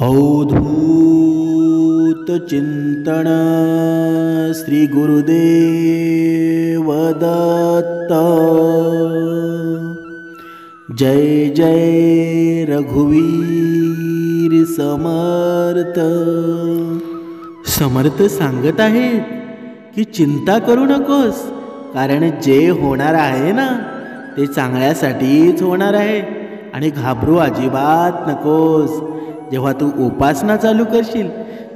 अवधूत चिंतन श्री गुरुदेव दत्त। जय जय रघुवीर समर्थ। समर्थ सांगत आहेत की चिंता करू नकोस, कारण जे होणार आहे ना ते चांगल्यासाठीच होणार आहे आणि घाबरू अजिबात नकोस। जेव्हा तू उपासना चालू करशील,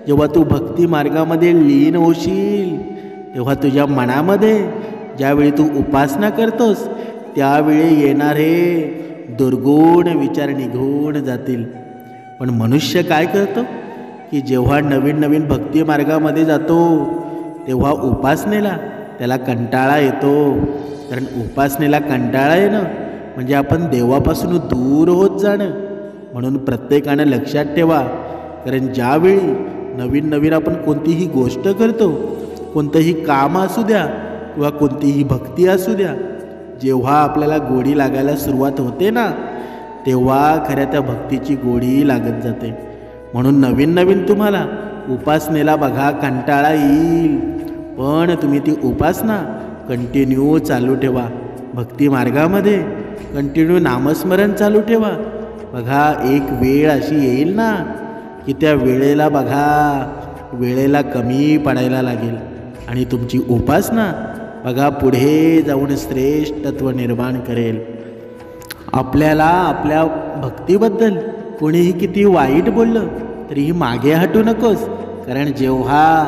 जेव्हा तू भक्ती मार्गामध्ये लीन होशील, तेव्हा तुझ्या मनामध्ये ज्यावेळी तू उपासना करतोस त्यावेळी येणारे दुर्गुण विचार निघून जातील। पण मनुष्य काय करतो की जेव्हा नवीन नवीन भक्ती मार्गामध्ये जातो तेव्हा उपासनेला त्याला कंटाळा येतो। कारण उपासनेला कंटाळा येणं म्हणजे आपण देवापासून दूर होत जाणं। म्हणून प्रत्येकानं लक्षात ठेवा, कारण ज्यावेळी नवीन नवीन आपण कोणतीही गोष्ट करतो, कोणतंही काम असू द्या किंवा कोणतीही भक्ती असू द्या, जेव्हा आपल्याला गोडी लागायला सुरुवात होते ना तेव्हा खऱ्या त्या भक्तीची गोडी लागत जाते। म्हणून नवीन नवीन तुम्हाला उपासनेला बघा कंटाळा येईल, पण तुम्ही ती उपासना कंटिन्यू चालू ठेवा। भक्ती मार्गामध्ये कंटिन्यू नामस्मरण चालू ठेवा। बघा एक वेळ अशी येईल ना की त्या वेळेला वेळेला कमी पडायला लागेल आणि तुमची उपासना बघा पुढे जाऊन श्रेष्ठत्व निर्माण करेल। आपल्याला आपल्या भक्तीबद्दल कोणीही किती वाईट बोललं तरीही मागे हटू नकोस, कारण जेव्हा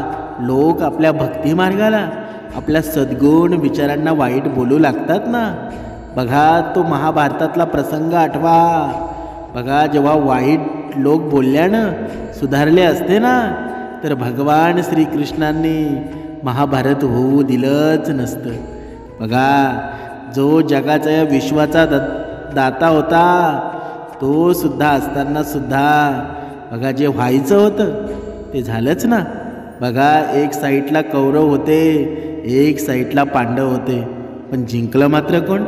लोक आपल्या भक्ती मार्गाला आपल्या सद्गुण विचारांना वाईट बोलू लागतात ना, बघा तो महाभारतातला प्रसंग आठवा। बघा जेव्हा वाईट लोक बोलल्यानं सुधारले असते ना तर भगवान श्रीकृष्णांनी महाभारत होऊ दिलंच नसतं। बघा जो जगाचा या विश्वाचा दाता होता तो सुद्धा असताना सुद्धा बघा जे व्हायचं होतं ते झालंच ना। बघा एक साईडला कौरव होते, एक साईडला पांडव होते, पण जिंकलं मात्र कोण?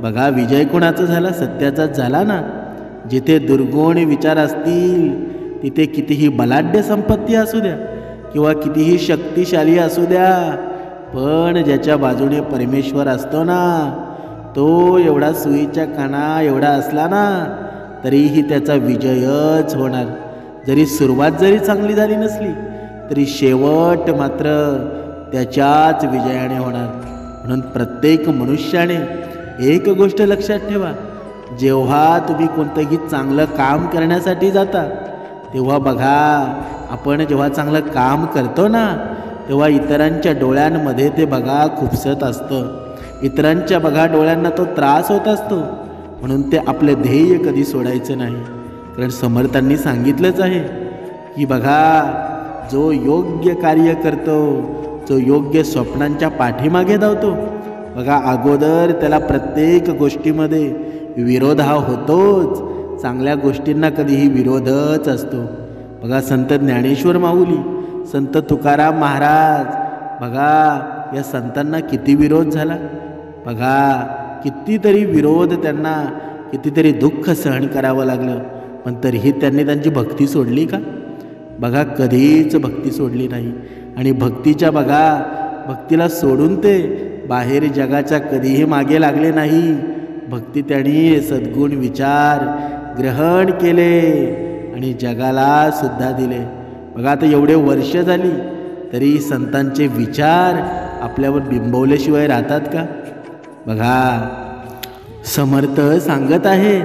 बघा विजय कोणाचा झाला? सत्याचाच झाला ना। जिथे दुर्गुण विचार असतील तिथे कितीही बलाढ्य संपत्ती असू द्या किंवा कितीही शक्तिशाली असू द्या, पण ज्याच्या बाजूने परमेश्वर असतो ना तो एवढा सुईच्या कणा एवढा असला ना तरीही त्याचा विजयच होणार। जरी सुरुवात जरी चांगली झाली नसली तरी शेवट मात्र त्याच्याच विजयाने होणार। म्हणून प्रत्येक मनुष्याने एक गोष्ट लक्षात ठेवा, जेव्हा तुम्ही कोणतंही चांगलं काम करण्यासाठी जाता तेव्हा बघा आपण जेव्हा चांगलं काम करतो ना तेव्हा इतरांच्या डोळ्यांमध्ये ते बघा खुपसत असतं, इतरांच्या बघा डोळ्यांना तो त्रास होत असतो। म्हणून ते आपले ध्येय कधी सोडायचं नाही, कारण समर्थांनी सांगितलंच आहे की बघा जो योग्य कार्य करतो, जो योग्य स्वप्नांच्या पाठीमागे धावतो, बघा अगोदर त्याला प्रत्येक गोष्टीमध्ये विरोध हा होतोच, चांगल्या गोष्टींना कधीही विरोधच असतो। बघा संत ज्ञानेश्वर माऊली, संत तुकाराम महाराज, बघा या संतांना किती विरोध झाला। बघा कितीतरी विरोध, त्यांना कितीतरी दुःख सहन करावं लागलं, पण तरीही त्यांनी त्यांची भक्ती सोडली का? बघा कधीच भक्ती सोडली नाही। आणि भक्तीच्या बघा भक्तीला सोडून ते बाहेर जगाच्या कधीही मागे लागले नाही। भक्ती त्यांनी सद्गुण विचार ग्रहण केले आणि जगाला सुद्धा दिले। बघा आता एवढे वर्ष झाली तरी संतांचे विचार आपल्यावर बिंबवल्याशिवाय राहतात का? बघा समर्थ सांगत आहे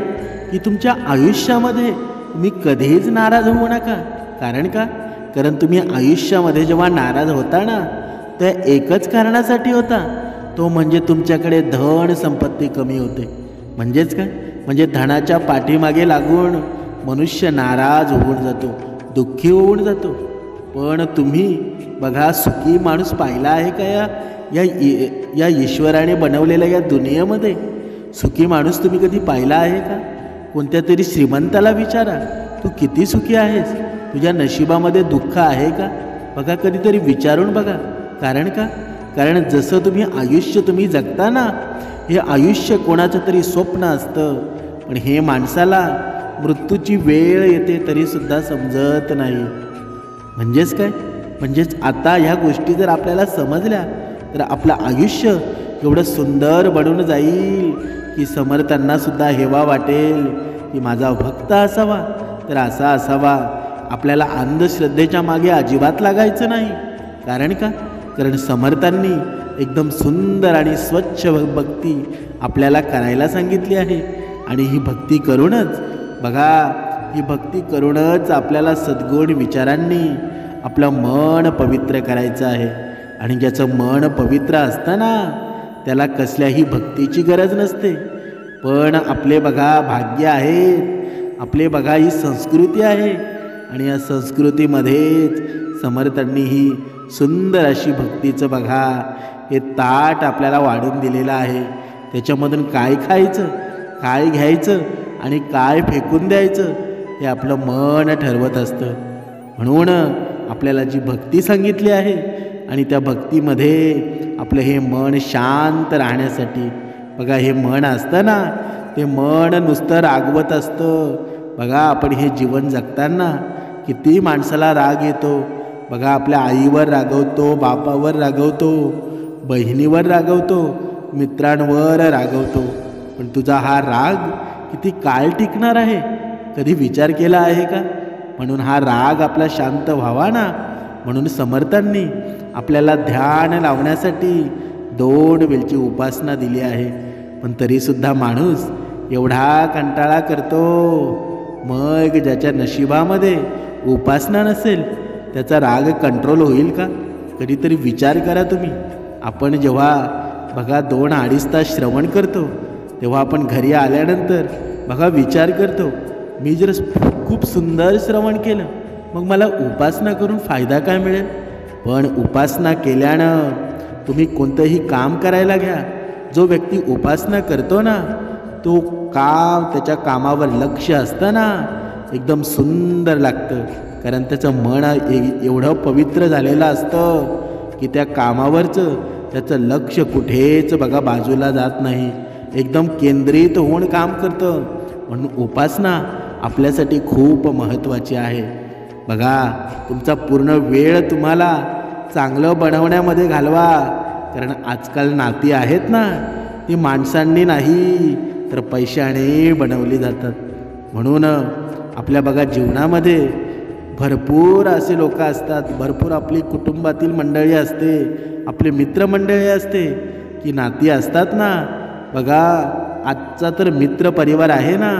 की तुमच्या आयुष्यामध्ये तुम्ही कधीच नाराज होऊ नका। कारण का? कारण तुम्ही आयुष्यामध्ये जेव्हा नाराज होता ना त्या एकच कारणासाठी होता, तो म्हणजे तुमच्याकडे धन संपत्ती कमी होते। म्हणजेच काय? म्हणजे धनाच्या पाठीमागे लागून मनुष्य नाराज होऊन जातो, दुःखी होऊन जातो। पण तुम्ही बघा सुखी माणूस पाहिला आहे का या ईश्वराने बनवलेल्या या दुनियेमध्ये? सुखी माणूस तुम्ही कधी पाहिला आहे का? कोणत्या तरी श्रीमंताला विचारा, तू किती सुखी आहेस? तुझ्या नशिबामध्ये दुःख आहे का? बघा कधीतरी विचारून बघा। कारण का? कारण जसं तुम्ही आयुष्य तुम्ही जगता ना, हे आयुष्य कोणाचं तरी स्वप्न असतं, पण हे माणसाला मृत्यूची वेळ येते तरीसुद्धा समजत नाही. म्हणजेच काय? म्हणजेच आता ह्या गोष्टी जर आपल्याला समजल्या तर आपलं आयुष्य एवढं सुंदर बनून जाईल की समर्थांना सुद्धा हेवा वाटेल की माझा भक्त असावा तर असा असावा. आपल्याला अंधश्रद्धेच्या मागे अजिबात लागायचं नाही. कारण का? कारण समर्थांनी एकदम सुंदर आणि स्वच्छ भक्ती आपल्याला करायला सांगितली आहे. आणि ही भक्ती करूनच बघा, ही भक्ती करूनच आपल्याला सद्गुण विचारांनी आपलं मन पवित्र करायचं आहे. आणि ज्याचं मन पवित्र असतं ना त्याला कसल्याही भक्तीची गरज नसते. पण आपले बघा भाग्य आहेत, आपले बघा ही संस्कृती आहे. आणि या संस्कृतीमध्येच समर्थांनी ही सुंदर अशी भक्तीचं बघा हे ताट आपल्याला वाढून दिलेलं आहे. त्याच्यामधून काय खायचं, काय घ्यायचं आणि काय फेकून द्यायचं हे आपलं मन ठरवत असतं. म्हणून आपल्याला जी भक्ती सांगितली आहे आणि त्या भक्तीमध्ये आपलं हे मन शांत राहण्यासाठी बघा, हे मन असतं ना ते मन नुसतं रागवत असतं. बघा आपण हे जीवन जगताना किती माणसाला राग येतो बघा. आपल्या आईवर रागवतो, बापावर रागवतो, बहिणीवर रागवतो, मित्रांवर रागवतो. पण तुझा हा राग किती काळ टिकणार आहे, कधी विचार केला आहे का? म्हणून हा राग आपला शांत व्हावा ना, म्हणून समर्थांनी आपल्याला ध्यान लावण्यासाठी 2 वेळची उपासना दिली आहे. पण तरीसुद्धा माणूस एवढा कंटाळा करतो. मग ज्याच्या नशिबामध्ये उपासना नसेल त्याचा राग कंट्रोल होईल का? कधीतरी विचार करा तुम्ही. आपण जेव्हा बघा 2-2.5 तास श्रवण करतो तेव्हा आपण घरी आल्यानंतर बघा विचार करतो, मी जर खूप सुंदर श्रवण केलं मग मला उपासना करून फायदा काय मिळेल? पण उपासना केल्यानं तुम्ही कोणतंही काम करायला घ्या, जो व्यक्ती उपासना करतो ना तो काम, त्याच्या कामावर लक्ष असतं ना एकदम सुंदर लागतं. कारण त्याचं मन एवढं पवित्र झालेलं असतं की त्या कामावरचं त्याचं लक्ष कुठेच बघा बाजूला जात नाही, एकदम केंद्रित होऊन काम करतं. म्हणून उपासना आपल्यासाठी खूप महत्त्वाची आहे. बघा तुमचा पूर्ण वेळ तुम्हाला चांगलं बनवण्यामध्ये घालवा. कारण आजकाल नाती आहेत ना ती माणसांनी नाही तर पैशाने बनवली जातात. म्हणून आपल्या बघा जीवनामध्ये भरपूर असे लोक असतात, भरपूर आपली कुटुंबातील मंडळी असते, आपले मित्रमंडळी असते की नाती असतात ना. बघा आजचा तर मित्र परिवार आहे ना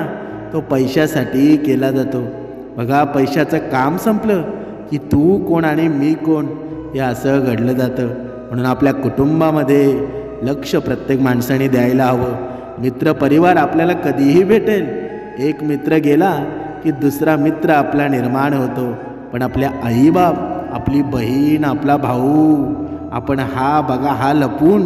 तो पैशासाठी केला जातो. बघा पैशाचं काम संपलं की तू कोण आणि मी कोण हे असं घडलं जातं. म्हणून आपल्या कुटुंबामध्ये लक्ष प्रत्येक माणसाने द्यायला हवं. मित्रपरिवार आपल्याला कधीही भेटेल. एक मित्र गेला की दुसरा मित्र आपला निर्माण होतो. पण आपल्या आईबाप, आपली बहीण, आपला भाऊ, आपण हा बघा हा लपून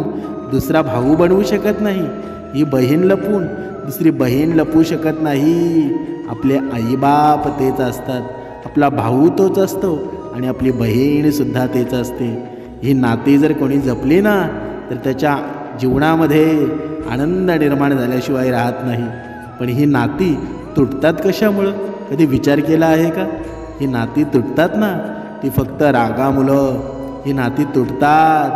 दुसरा भाऊ बनवू शकत नाही. ही बहीण लपून दुसरी बहीण लपू शकत नाही. आपले आईबाप तेच असतात, आपला भाऊ तोच असतो आणि आपली बहीणसुद्धा तेच असते. ही नाती जर कोणी जपली ना तर त्याच्या जीवनामध्ये आनंद निर्माण झाल्याशिवाय राहत नाही. पण ही नाती तुटतात कशामुळं? कधी विचार केला आहे का? ही नाती तुटतात ना ती फक्त रागामुळं. ही नाती तुटतात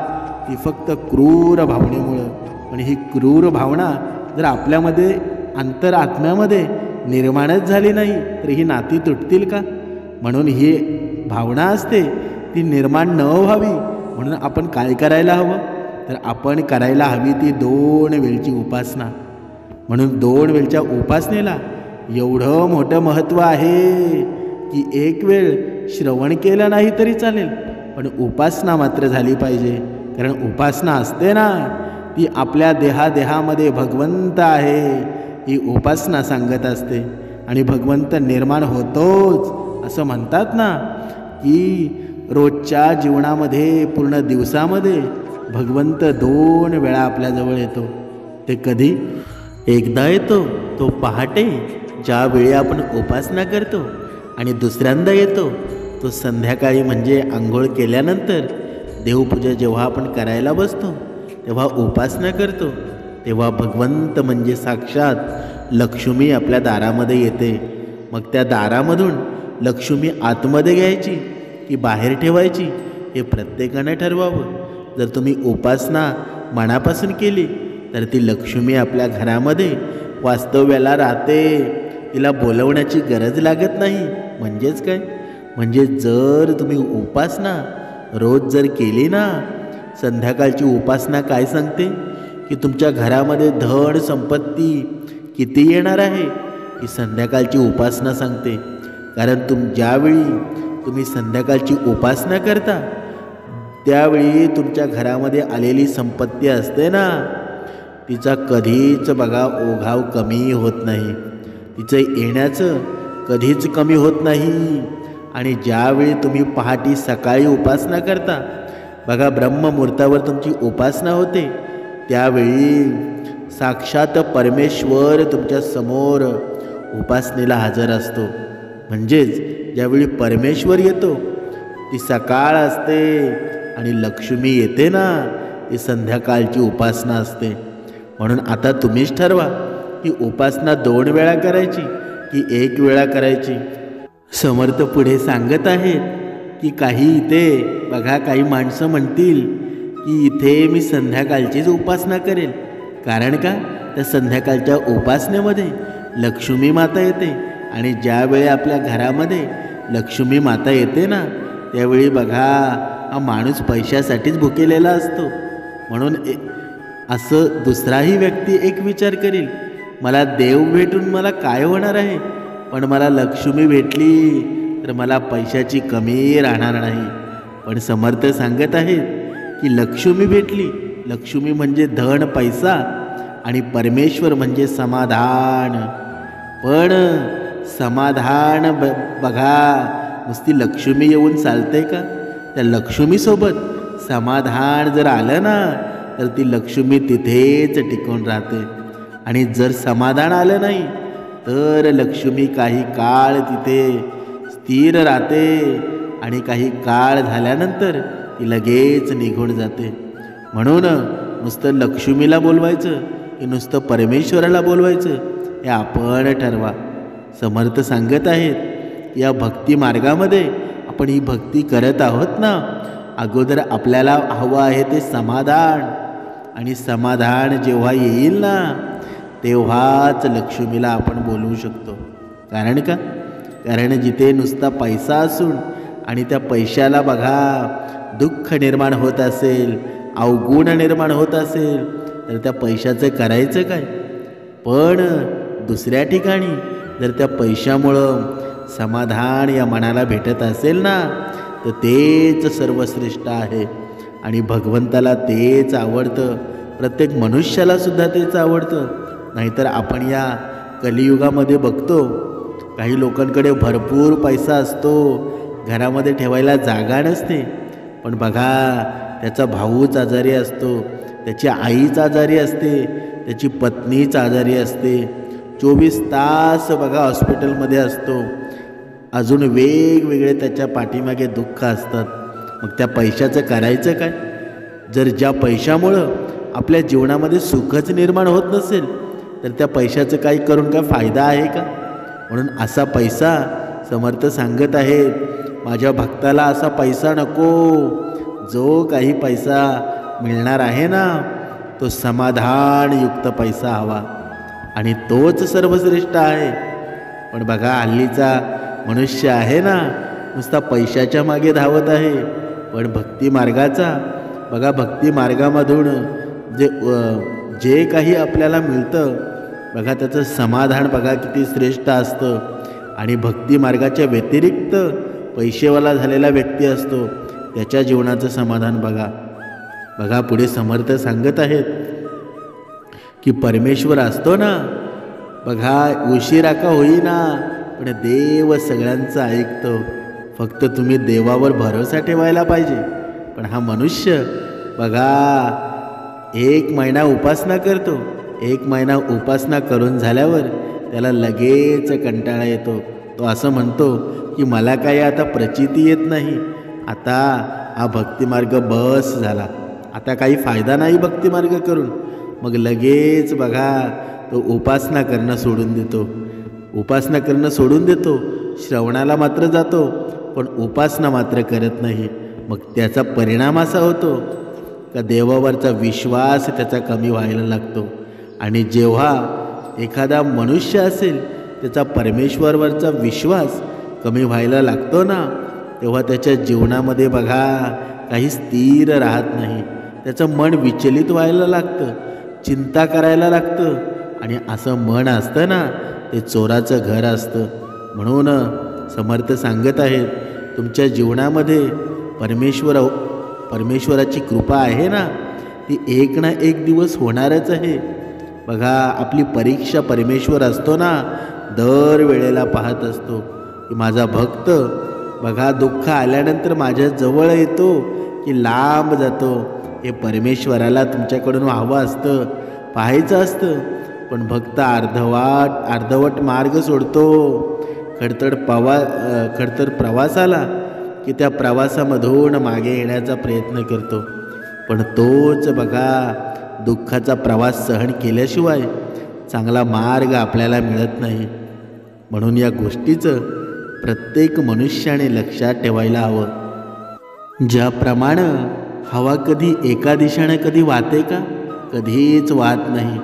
ती फक्त क्रूर भावनेमुळं. पण ही क्रूर भावना जर आपल्यामध्ये अंतरात्म्यामध्ये निर्माणच झाली नाही तर ही नाती तुटतील का? म्हणून ही भावना असते ती निर्माण न व्हावी म्हणून आपण काय करायला हवं? तर आपण करायला हवी ती 2 वेळची उपासना. म्हणून 2 वेळच्या उपासनेला एवढं मोठं महत्त्व आहे की 1 वेळ श्रवण केलं नाही तरी चालेल पण उपासना मात्र झाली पाहिजे. कारण उपासना असते ना ती आपल्या देहामध्ये भगवंत आहे ही उपासना सांगत असते. आणि भगवंत निर्माण होतोच असं म्हणतात ना की रोजच्या जीवनामध्ये पूर्ण दिवसामध्ये भगवंत 2 वेळा आपल्याजवळ येतो. ते कधी? एकदा येतो तो पहाटे ज्यावेळी आपण उपासना करतो आणि दुसऱ्यांदा येतो तो संध्याकाळी म्हणजे आंघोळ केल्यानंतर. देवपूजा जेव्हा आपण करायला बसतो तेव्हा उपासना करतो तेव्हा भगवंत म्हणजे साक्षात लक्ष्मी आपल्या दारामध्ये येते. मग त्या दारामधून लक्ष्मी आतमध्ये घ्यायची की बाहेर ठेवायची हे प्रत्येकाने ठरवावं. जर तुम्ही उपासना मनापासून केली तर ती लक्ष्मी आपल्या घरामध्ये वास्तव्याला राहते. तिला बोलवण्याची गरज लागत नाही. म्हणजेच काय, म्हणजे जर तुम्ही उपासना रोज जर केली ना, संध्याकाळची उपासना काय सांगते की तुमच्या घरामध्ये धन संपत्ती किती येणार आहे ही संध्याकाळची उपासना सांगते. कारण ज्यावेळी तुम्ही संध्याकाळची उपासना करता त्यावेळी तुमच्या घरामध्ये आलेली संपत्ती असते ना, तिचा कधीच बघा ओघाव कमी होत नाही. तिचं येण्याचं कधीच कमी होत नाही. आणि ज्यावेळी तुम्ही पहाटे सकाळी उपासना करता बघा, ब्रह्ममुहूर्तावर तुमची उपासना होते, त्यावेळी साक्षात परमेश्वर तुमच्या समोर उपासनेला हजर असतो. म्हणजेच ज्यावेळी परमेश्वर येतो ती सकाळ असते आणि लक्ष्मी येते ना, ती संध्याकाळची उपासना असते. म्हणून आता तुम्हीच ठरवा की उपासना 2 वेळा करायची की 1 वेळा करायची. समर्थ पुढे सांगत आहेत की काही इथे बघा, काही माणसं म्हणतील की इथे मी संध्याकाळचीच उपासना करेल. कारण का, त्या संध्याकाळच्या उपासनेमध्ये लक्ष्मी माता येते. आणि ज्यावेळी आपल्या घरामध्ये लक्ष्मी माता येते ना, त्यावेळी बघा हा माणूस पैशासाठीच भुकेलेला असतो. म्हणून असं दुसराही व्यक्ती एक विचार करील, मला देव भेटून मला काय होणार आहे, पण मला लक्ष्मी भेटली तर मला पैशाची कमी राहणार नाही. पण समर्थ सांगत आहेत की लक्ष्मी भेटली, लक्ष्मी म्हणजे धन पैसा आणि परमेश्वर म्हणजे समाधान. पण समाधान बघा नुसती लक्ष्मी येऊन चालते का, त्या लक्ष्मीसोबत समाधान जर आलं ना तर ती लक्ष्मी तिथेच टिकून राहते. आणि जर समाधान आलं नाही तर लक्ष्मी काही काळ तिथे स्थिर राहते आणि काही काळ झाल्यानंतर ती लगेच निघून जाते. म्हणून नुसतं लक्ष्मीला बोलवायचं की नुसतं परमेश्वराला बोलवायचं हे आपण ठरवा. समर्थ सांगत आहेत या भक्ती मार्गामध्ये आपण ही भक्ती करत आहोत ना, अगोदर आपल्याला हवं आहे ते समाधान. आणि समाधान जेव्हा येईल ना तेव्हाच लक्ष्मीला आपण बोलवू शकतो. कारण का, कारण जिथे नुसता पैसा असून आणि त्या पैशाला बघा दुःख निर्माण होत असेल, अवगुण निर्माण होत असेल तर त्या पैशाचं करायचं काय. पण दुसऱ्या ठिकाणी जर त्या पैशामुळं समाधान या मनाला भेटत असेल ना तर तेच सर्वश्रेष्ठ आहे. आणि भगवंताला तेच आवडतं, प्रत्येक मनुष्याला सुद्धा तेच आवडतं. नाहीतर आपण या कलियुगामध्ये बघतो काही लोकांकडे भरपूर पैसा असतो, घरामध्ये ठेवायला जागा नसते. पण बघा त्याचा भाऊच आजारी असतो, त्याची आईच आजारी असते, त्याची पत्नीच आजारी असते, 24 तास बघा हॉस्पिटलमध्ये असतो. अजून वेगवेगळे त्याच्या पाठीमागे दुःख असतात. मग त्या पैशाचं करायचं काय. जर ज्या पैशामुळं आपल्या जीवनामध्ये सुखच निर्माण होत नसेल तर त्या पैशाचं काही करून काय फायदा आहे का. म्हणून असा पैसा समर्थ सांगत आहेत, माझ्या भक्ताला असा पैसा नको. जो काही पैसा मिळणार आहे ना तो समाधानयुक्त पैसा हवा आणि तोच सर्वश्रेष्ठ आहे. पण बघा हल्लीचा मनुष्य आहे ना नुसता पैशाच्या मागे धावत आहे. पण भक्ती मार्गाचा बघा, भक्ती मार्गामधून जे काही आपल्याला मिळतं बघा त्याचं समाधान बघा किती श्रेष्ठ असतं. आणि भक्ती मार्गाच्या व्यतिरिक्त पैसेवाला झालेला व्यक्ती असतो त्याच्या जीवनाचं समाधान बघा. बघा पुढे समर्थ सांगत आहेत की परमेश्वर असतो ना बघा, उशिरा का होईना पण देव सगळ्यांचं ऐकतो. फक्त तुम्ही देवावर भरोसा ठेवायला पाहिजे. पण हा मनुष्य बघा 1 महिना उपासना करतो, 1 महिना उपासना करून झाल्यावर त्याला लगेच कंटाळा येतो. तो असं म्हणतो की मला काही आता प्रचिती येत नाही, आता हा भक्तिमार्ग बस झाला, आता काही फायदा नाही भक्तिमार्ग करून. मग लगेच बघा तो उपासना करणं सोडून देतो. उपासना करणं सोडून देतो, श्रवणाला मात्र जातो, पण उपासना मात्र करत नाही. मग त्याचा परिणाम असा होतो का देवावरचा विश्वास त्याचा कमी व्हायला लागतो. आणि जेव्हा एखादा मनुष्य असेल त्याचा परमेश्वरवरचा विश्वास कमी व्हायला लागतो ना, तेव्हा त्याच्या जीवनामध्ये बघा काही स्थिर राहत नाही. त्याचं मन विचलित व्हायला लागतं, चिंता करायला लागतं. आणि असं मन असतं ना, ते चोराचं घर असतं. म्हणून समर्थ सांगत आहेत, तुमच्या जीवनामध्ये परमेश्वराची कृपा आहे ना, ती एक ना एक दिवस होणारच आहे. बघा आपली परीक्षा परमेश्वर असतो ना, दर वेळेला पाहत असतो की माझा भक्त बघा दुःख आल्यानंतर माझ्या जवळ येतो की लांब जातो. हे परमेश्वराला तुमच्याकडून हवं असतं, पाहायचं असतं. पण भक्त अर्धवट मार्ग सोडतो. खडतर प्रवास आला की त्या प्रवासामधून मागे येण्याचा प्रयत्न करतो. पण तोच बघा दुःखाचा प्रवास सहन केल्याशिवाय चांगला मार्ग आपल्याला मिळत नाही. म्हणून या गोष्टीचं प्रत्येक मनुष्याने लक्षात ठेवायला हवं. ज्याप्रमाणे हवा कधी एका दिशेने कधी वाहते का? कधीच वाहत नाही,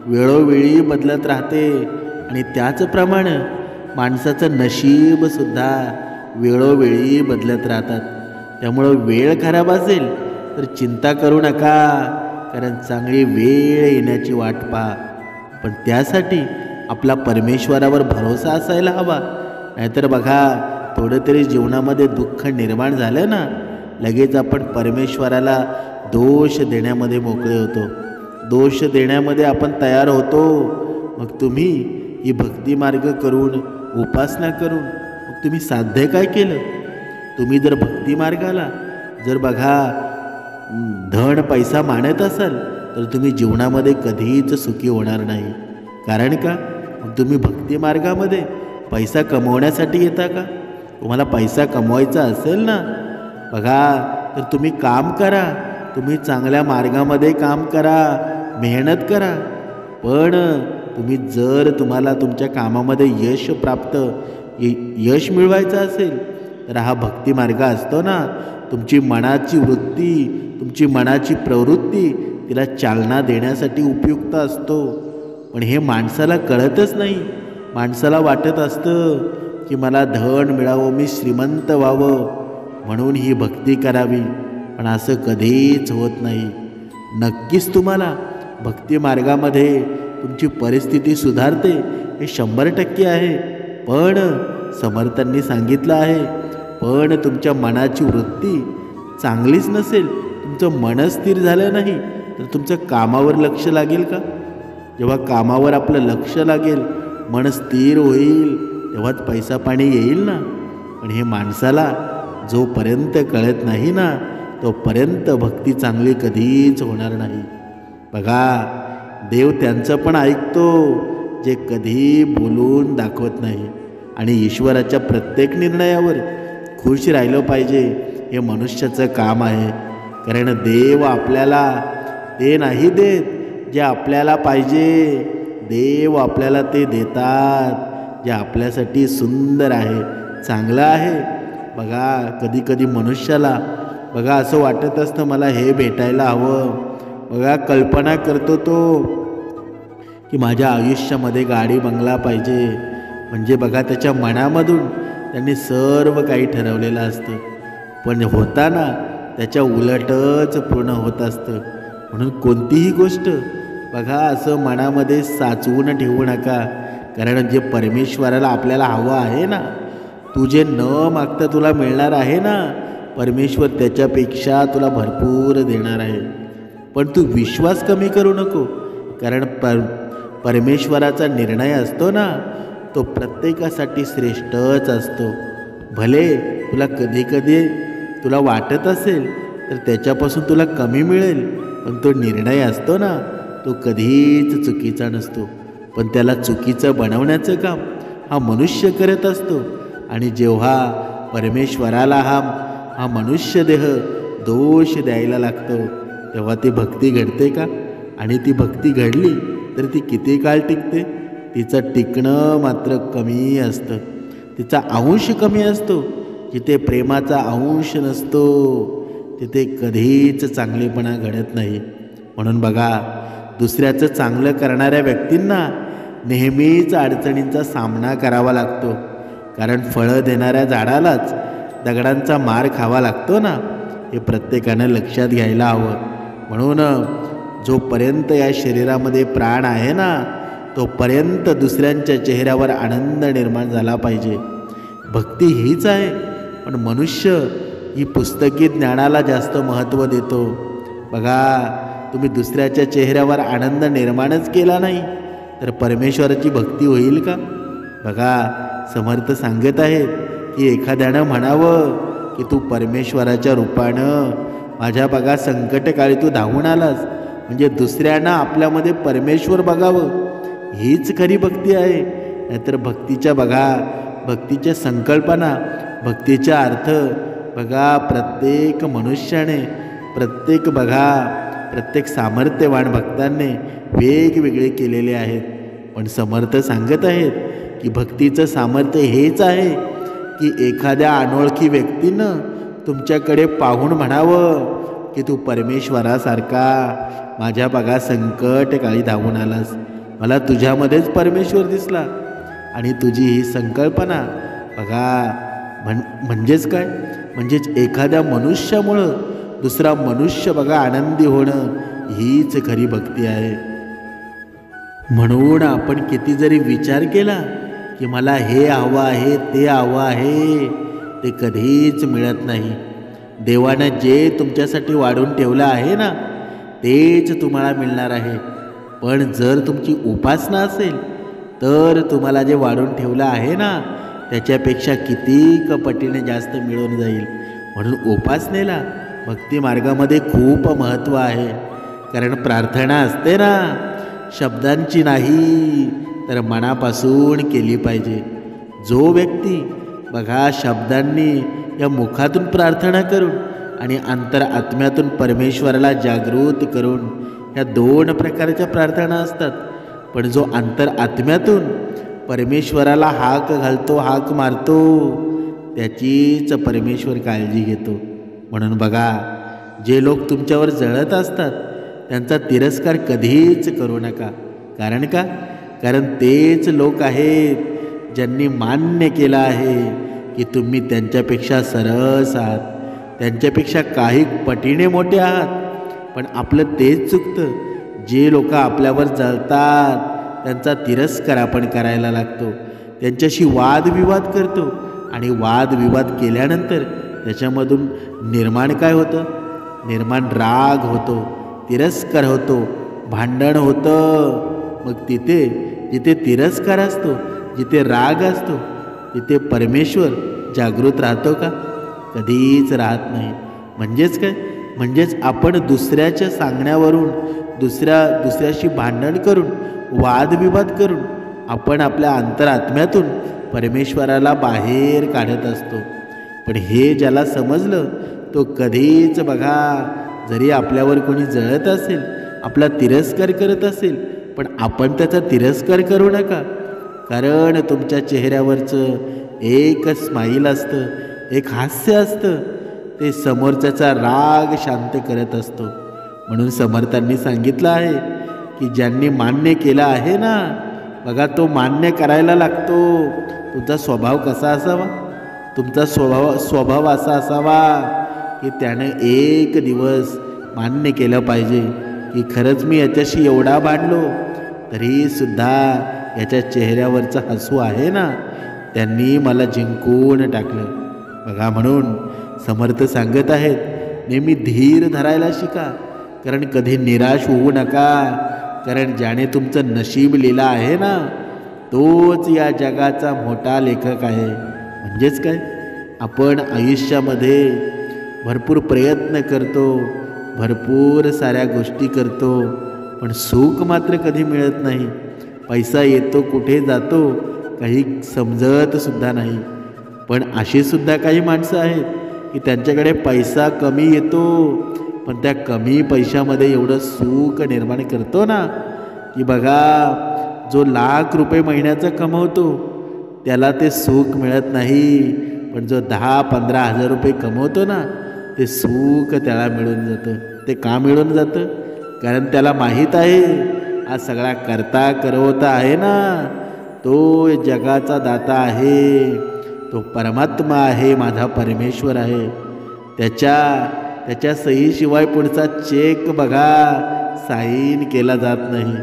वेळोवेळी बदलत राहते. आणि त्याचप्रमाणे माणसाचं नशीबसुद्धा वेळोवेळी बदलत राहतात. त्यामुळं वेळ खराब असेल तर चिंता करू नका, कारण चांगली वेळ येण्याची वाट पहा. पण त्यासाठी आपला परमेश्वरावर भरोसा असायला हवा. नाहीतर बघा थोडं तरी जीवनामध्ये दुःख निर्माण झालं ना, लगेच आपण परमेश्वराला दोष देण्यामध्ये मोकळे होतो, दोष देण्यामध्ये आपण तयार होतो. मग तुम्ही ही भक्ती मार्ग करून उपासना करून मग तुम्ही साध्य काय केलं? तुम्ही जर भक्ती मार्गाला जर बघा धन पैसा मानत असाल तर तुम्ही जीवनामध्ये कधीच सुखी होणार नाही. कारण का? तुम्ही भक्ती मार्गामध्ये पैसा कमवण्यासाठी येता का? तुम्हाला पैसा कमवायचा असेल ना बघा तर तुम्ही काम करा, तुम्ही चांगल्या मार्गामध्ये काम करा, मेहनत करा. पण तुम्हाला तुमच्या कामामध्ये यश मिळवायचं असेल तर हा भक्ती मार्ग असतो ना, तुमची मनाची वृत्ती, तुमची मनाची प्रवृत्ती तिला चालना देण्यासाठी उपयुक्त असतो. पण हे माणसाला कळतच नाही. माणसाला वाटत असतं की मला धन मिळावं, मी श्रीमंत व्हावं, म्हणून ही भक्ती करावी. पण असं कधीच होत नाही. नक्कीच तुम्हाला भक्ती मार्गामध्ये तुमची परिस्थिती सुधारते, हे 100% आहे. पण समर्थांनी सांगितलं आहे, पण तुमच्या मनाची वृत्ती चांगलीच नसेल, तुमचं मन स्थिर झालं नाही तर तुमचं कामावर लक्ष लागेल का? जेव्हा कामावर आपलं लक्ष लागेल, मन स्थिर होईल, तेव्हाच पैसा पाणी येईल ना. पण हे माणसाला जोपर्यंत कळत नाही ना, तोपर्यंत भक्ती चांगली कधीच होणार नाही. बघा देव त्यांचं पण ऐकतो जे कधी बोलून दाखवत नाही. आणि ईश्वराच्या प्रत्येक निर्णयावर खुश राहिलं पाहिजे, हे मनुष्याचं काम आहे. कारण देव आपल्याला ते नाही देत जे आपल्याला पाहिजे, देव आपल्याला ते देतात जे आपल्यासाठी सुंदर आहे, चांगलं आहे. बघा कधी कधी मनुष्याला बघा असं वाटत असतं मला हे भेटायला हवं. बघा कल्पना करतो तो की माझ्या आयुष्यामध्ये गाडी बंगला पाहिजे. म्हणजे बघा त्याच्या मनामधून त्यांनी सर्व काही ठरवलेलं असतं, पण होताना त्याच्या उलटच पूर्ण होत असतं. म्हणून कोणतीही गोष्ट बघा असं मनामध्ये साचवून ठेवू नका. कारण जे परमेश्वराला आपल्याला हवं आहे ना, तू जे न मागता तुला मिळणार आहे ना, परमेश्वर त्याच्यापेक्षा तुला भरपूर देणार आहे. पण तू विश्वास कमी करू नको. कारण परमेश्वराचा निर्णय असतो ना, तो प्रत्येकासाठी श्रेष्ठच असतो. भले तुला कधी कधी तुला वाटत असेल तर त्याच्यापासून तुला कमी मिळेल, पण तो निर्णय असतो ना, तो कधीच चुकीचा नसतो. पण त्याला चुकीचं बनवण्याचं काम हा मनुष्य करत असतो. आणि जेव्हा परमेश्वराला हा मनुष्य देह दोष द्यायला लागतो, तेव्हा ती भक्ती घडते का? आणि ती भक्ती घडली तर ती किती काळ टिकते? तिचं टिकणं मात्र कमी असतं, तिचा अंश कमी असतो. जिथे प्रेमाचा अंश नसतो तिथे कधीच चांगलेपणा घडत नाही. म्हणून बघा, दुसऱ्याचं चांगलं करणाऱ्या व्यक्तींना नेहमीच अडचणींचा सामना करावा लागतो. कारण फळं देणाऱ्या झाडालाच दगडांचा मार खावा लागतो ना, हे प्रत्येकानं लक्षात घ्यायला हवं. म्हणून जोपर्यंत या शरीरामध्ये प्राण आहे ना, तोपर्यंत दुसऱ्यांच्या चेहऱ्यावर आनंद निर्माण झाला पाहिजे. भक्ती हीच आहे. पण मनुष्य ही पुस्तकी ज्ञानाला जास्त महत्त्व देतो. बघा, तुम्ही दुसऱ्याच्या चेहऱ्यावर आनंद निर्माणच केला नाही तर परमेश्वराची भक्ती होईल का? बघा, समर्थ सांगत आहेत की एखाद्यानं म्हणावं की तू परमेश्वराच्या रूपानं माझ्या बघा संकटकाळी तू धावून आलास, म्हणजे दुसऱ्यांना आपल्यामध्ये परमेश्वर बघावं, हीच खरी भक्ती आहे. नाहीतर भक्तीच्या बघा, भक्तीच्या संकल्पना, भक्तीचा अर्थ बघा प्रत्येक मनुष्याने, प्रत्येक सामर्थ्यवान भक्तांनी वेगवेगळे केलेले आहेत. पण समर्थ सांगत आहेत की भक्तीचं सामर्थ्य हेच आहे की एखाद्या अनोळखी व्यक्तीनं तुमच्याकडे पाहून म्हणावं की तू परमेश्वरासारखा माझ्या बघा संकट काळी धावून आलास, मला तुझ्यामध्येच परमेश्वर दिसला. आणि तुझी ही संकल्पना बघा म्हणजेच काय, म्हणजेच एखाद्या मनुष्यामुळं दुसरा मनुष्य बघा आनंदी होणं, हीच खरी भक्ती आहे. म्हणून आपण किती जरी विचार केला की मला हे हवं आहे ते हवं आहे, ते कधीच मिळत नाही. देवानं जे तुमच्यासाठी वाढून ठेवलं आहे ना, तेच तुम्हाला मिळणार आहे. पण जर तुमची उपासना असेल तर तुम्हाला जे वाढून ठेवलं आहे ना, त्याच्यापेक्षा किती पटीने जास्त मिळून जाईल. म्हणून उपासनेला भक्ती मार्गामध्ये खूप महत्त्व आहे. कारण प्रार्थना असते ना, शब्दांची नाही तर मनापासून केली पाहिजे. जो व्यक्ती बघा शब्दांनी या मुखातून प्रार्थना करून आणि अंतरात्म्यातून परमेश्वराला जागृत करून, ह्या दोन प्रकारच्या प्रार्थना असतात. पण जो अंतरात्म्यातून परमेश्वराला हाक घालतो, हाक मारतो, त्याचीच परमेश्वर काळजी घेतो. म्हणून बघा, जे लोक तुमच्यावर जळत असतात त्यांचा तिरस्कार कधीच करू नका. कारण तेच लोक आहेत ज्यांनी मान्य केलं आहे की तुम्ही त्यांच्यापेक्षा सरस आहात, त्यांच्यापेक्षा काही पटीने मोठे आहात. पण आपलं तेच चुकतं, जे लोक आपल्यावर जळतात त्यांचा तिरस्कार आपण करायला लागतो, त्यांच्याशी वादविवाद करतो. आणि वादविवाद केल्यानंतर त्याच्यामधून निर्माण काय होतं? निर्माण राग होतो, तिरस्कार होतो, भांडण होतं. मग जिथे तिरस्कार असतो, जिथे राग असतो, तिथे परमेश्वर जागृत राहतो का? कधीच राहत नाही. म्हणजेच काय? म्हणजेच आपण दुसऱ्याच्या सांगण्यावरून, दुसऱ्याशी भांडण करून, वादविवाद करून आपण आपल्या अंतरात्म्यातून परमेश्वराला बाहेर काढत असतो. पण हे ज्याला समजलं तो कधीच बघा, जरी आपल्यावर कोणी जळत असेल, आपला तिरस्कार करत असेल, पण आपण त्याचा तिरस्कार करू नका. कारण तुमच्या चेहऱ्यावरचं एक स्माईल असतं, एक हास्य असतं, ते समोरच्याचा राग शांत करत असतो. म्हणून समर्थांनी सांगितलं आहे की ज्यांनी मान्य केलं आहे ना, बघा तो मान्य करायला लागतो. तुमचा स्वभाव कसा असावा? तुमचा स्वभाव असा असावा की त्यानं एक दिवस मान्य केलं पाहिजे की खरंच मी याच्याशी एवढा भांडलो तरीसुद्धा याच्या चेहऱ्यावरचं हसू आहे ना, त्यांनी मला जिंकून टाकलं. बघा, म्हणून समर्थ सांगत आहेत, नेहमी धीर धरायला शिका. कारण कधी निराश होऊ नका. कारण ज्याने तुमचं नशीब लिहिलं आहे ना, तोच या जगाचा मोठा लेखक आहे. म्हणजेच काय? आपण आयुष्यामध्ये भरपूर प्रयत्न करतो, भरपूर साऱ्या गोष्टी करतो, पण सुख मात्र कधी मिळत नाही. पैसा येतो, कुठे जातो, काही समजतसुद्धा नाही. पण अशी सुद्धा काही माणसं आहेत की त्यांच्याकडे पैसा कमी येतो, पण त्या कमी पैशामध्ये एवढं सुख निर्माण करतो ना की बघा, जो लाख रुपये महिन्याचा कमवतो त्याला ते सुख मिळत नाही, पण जो 10-15 हजार रुपये कमवतो ना ते सुख त्याला मिळून जातं. ते का मिळून जातं? कारण त्याला माहीत आहे हा सगळा करता करवता आहे ना तो जगाचा दाता आहे, तो परमात्मा आहे, माझा परमेश्वर आहे. त्याच्या सहीशिवाय पुढचा चेक बघा साईन केला जात नाही.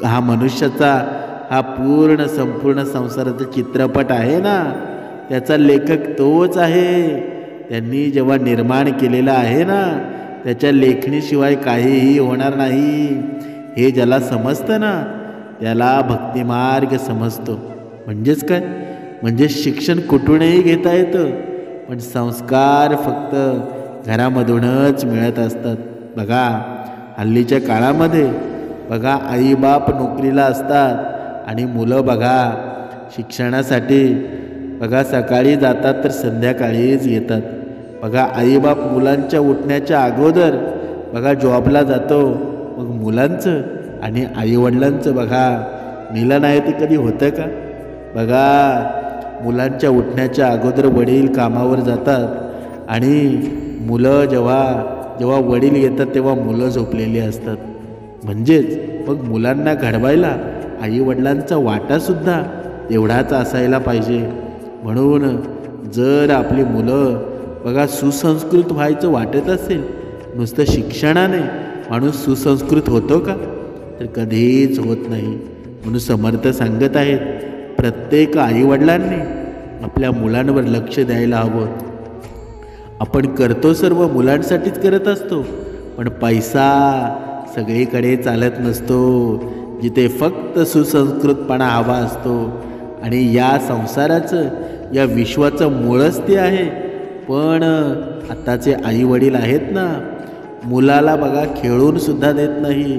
हा मनुष्याचा हा संपूर्ण संसाराचा चित्रपट आहे ना त्याचा लेखक तोच आहे. त्यांनी जेव्हा निर्माण केलेला आहे ना त्याच्या लेखणीशिवाय काहीही होणार नाही. हे ज्याला समजतं ना त्याला भक्तिमार्ग समजतो. म्हणजेच काय? म्हणजे शिक्षण कुठूनही घेता येतं, पण संस्कार फक्त घरामधूनच मिळत असतात. बघा हल्लीच्या काळामध्ये बघा आईबाप नोकरीला असतात आणि मुलं बघा शिक्षणासाठी बघा सकाळी जातात तर संध्याकाळीच येतात. बघा आईबाप मुलांच्या उठण्याच्या अगोदर बघा जॉबला जातो. मग मुलांचं आणि आईवडिलांचं बघा मिलन आहे ते कधी होतं का? बघा मुलांच्या उठण्याच्या अगोदर वडील कामावर जातात आणि मुलं जेव्हा वडील येतात तेव्हा मुलं झोपलेली असतात. म्हणजेच मग मुलांना घडवायला आईवडिलांचा वाटासुद्धा तेवढाच असायला पाहिजे. म्हणून जर आपली मुलं बघा सुसंस्कृत व्हायचं वाटत असेल, नुसतं शिक्षणाने माणूस सुसंस्कृत होतो का? तर कधीच होत नाही. म्हणून समर्थ सांगत आहेत प्रत्येक आईवडिलांनी आपल्या मुलांवर लक्ष द्यायला हवं. आपण करतो सर्व मुलांसाठीच करत असतो, पण पैसा सगळीकडे चालत नसतो. जिथे फक्त सुसंस्कृतपणा हवा असतो आणि या संसाराचं या विश्वाचं मूळच ते आहे. पण आताचे आईवडील आहेत ना मुलाला बघा खेळून सुद्धा देत नाही,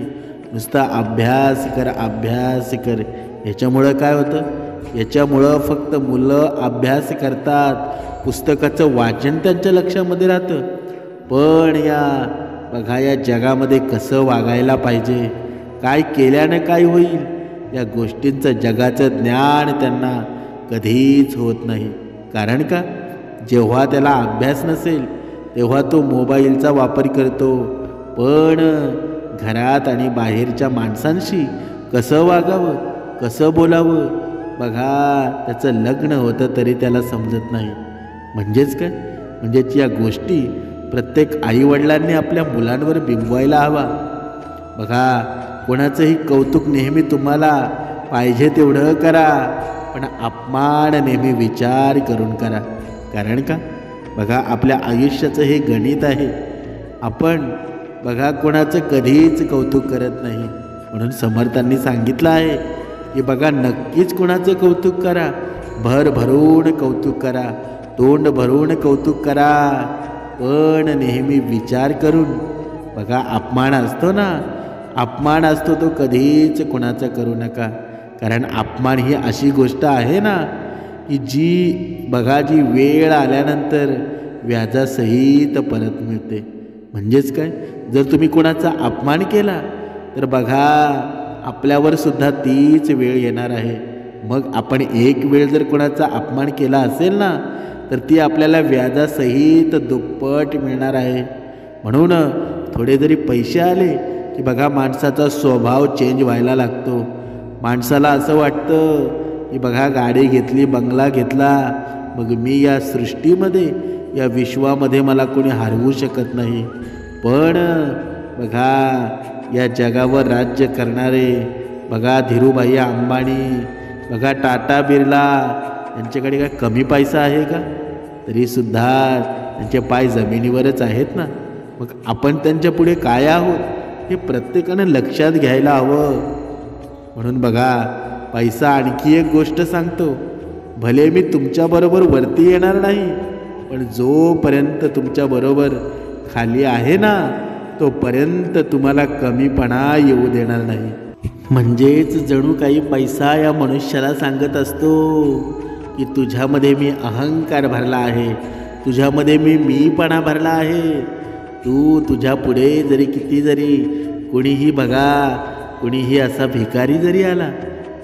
नुसता अभ्यास कर. याच्यामुळं काय होतं? याच्यामुळं फक्त मुलं अभ्यास करतात, पुस्तकाचं वाचन त्यांच्या लक्षामध्ये राहतं, पण या जगामध्ये कसं वागायला पाहिजे, काय केल्यानं काय होईल या गोष्टींचं जगाचं ज्ञान त्यांना कधीच होत नाही. कारण का? जेव्हा त्याला अभ्यास नसेल तेव्हा तो मोबाईलचा वापर करतो, पण घरात आणि बाहेरच्या माणसांशी कसं वागावं, कसं बोलावं बघा त्याचं लग्न होतं तरी त्याला समजत नाही. म्हणजेच काय? म्हणजेच या गोष्टी प्रत्येक आईवडिलांनी आपल्या मुलांवर बिंबवायला हवा. बघा कोणाचंही कौतुक नेहमी तुम्हाला पाहिजे तेवढं करा, पण अपमान नेहमी विचार करून करा. कारण का? बघा आपल्या आयुष्याचं हे गणित आहे. आपण बघा कोणाचं कधीच कौतुक करत नाही. म्हणून समर्थांनी सांगितलं आहे की बघा नक्कीच कोणाचं कौतुक करा, भरभरून कौतुक करा, तोंड भरून कौतुक करा, पण नेहमी विचार करून. बघा अपमान असतो ना, अपमान असतो तो कधीच कोणाचा करू नका. कारण अपमान ही अशी गोष्ट आहे ना की जी वेळ आल्यानंतर व्याजासहित परत मिळते. म्हणजेच काय? जर तुम्ही कोणाचा अपमान केला तर बघा आपल्यावर सुद्धा तीच वेळ येणार आहे. मग आपण एक वेळ जर कोणाचा अपमान केला असेल ना तर ती आपल्याला व्याजासहित दुप्पट मिळणार आहे. म्हणून थोडे जरी पैसे आले की बघा माणसाचा स्वभाव चेंज व्हायला लागतो. माणसाला असं वाटतं की बघा गाडी घेतली, बंगला घेतला, मग मी या सृष्टीमध्ये या विश्वामध्ये मला कोणी हरवू शकत नाही. पण बघा या जगावर राज्य करणारे बघा धीरूभाई अंबानी, बघा टाटा बिर्ला, यांच्याकडे काय कमी पैसा आहे का? तरीसुद्धा त्यांचे पाय जमिनीवरच आहेत ना. मग आपण त्यांच्या पुढे काय आहोत हे प्रत्येकानं लक्षात घ्यायला हवं. म्हणून बघा पैसा आणखी एक गोष्ट सांगतो, भले मी तुमच्याबरोबर वरती येणार नाही, पण जोपर्यंत तुमच्याबरोबर खाली आहे ना तोपर्यंत तुम्हाला कमीपणा येऊ देणार नाही. म्हणजेच जणू काही पैसा या मनुष्याला सांगत असतो की तुझ्यामध्ये मी अहंकार भरला आहे, तुझ्यामध्ये मी मीपणा भरला आहे. तू तुझ्या पुढे जरी किती जरी कोणीही बघा कुणीही असा भिकारी जरी आला,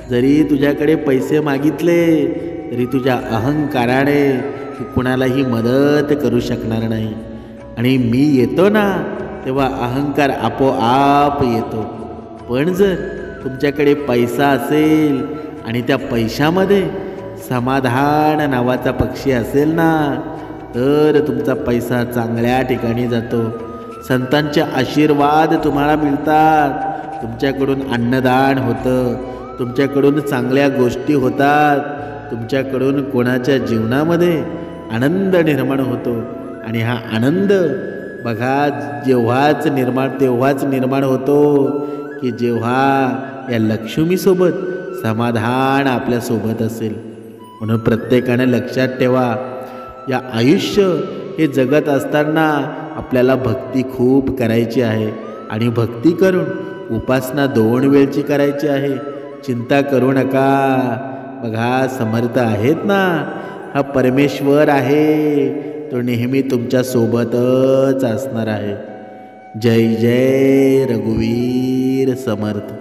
जरी तुझ्याकडे पैसे मागितले, तरी तुझ्या अहंकाराने तू कुणालाही मदत करू शकणार नाही. आणि मी येतो ना, तेव्हा अहंकार आपोआप येतो. पण जर तुमच्याकडे पैसा असेल आणि त्या पैशामध्ये समाधान नावाचा पक्षी असेल ना, तर तुमचा पैसा चांगल्या ठिकाणी जातो. संतांचे आशीर्वाद तुम्हाला मिळतात. तुमच्याकडून अन्नदान होतं, तुमच्याकडून चांगल्या गोष्टी होतात, तुमच्याकडून कोणाच्या जीवनामध्ये आनंद निर्माण होतो. आणि हा आनंद बघा तेव्हाच निर्माण होतो की जेव्हा या लक्ष्मीसोबत समाधान आपल्यासोबत असेल. म्हणून प्रत्येकाने लक्षात ठेवा, या आयुष्य हे जगत असताना आपल्याला भक्ती खूप करायची आहे. आणि भक्ती करून उपासना 2 वेळची करायची आहे. चिंता करू नका. बघा समर्थ आहेत ना, हा परमेश्वर आहे, तो नेहमी तुमच्या सोबतच असणार आहे. जय जय रघुवीर समर्थ.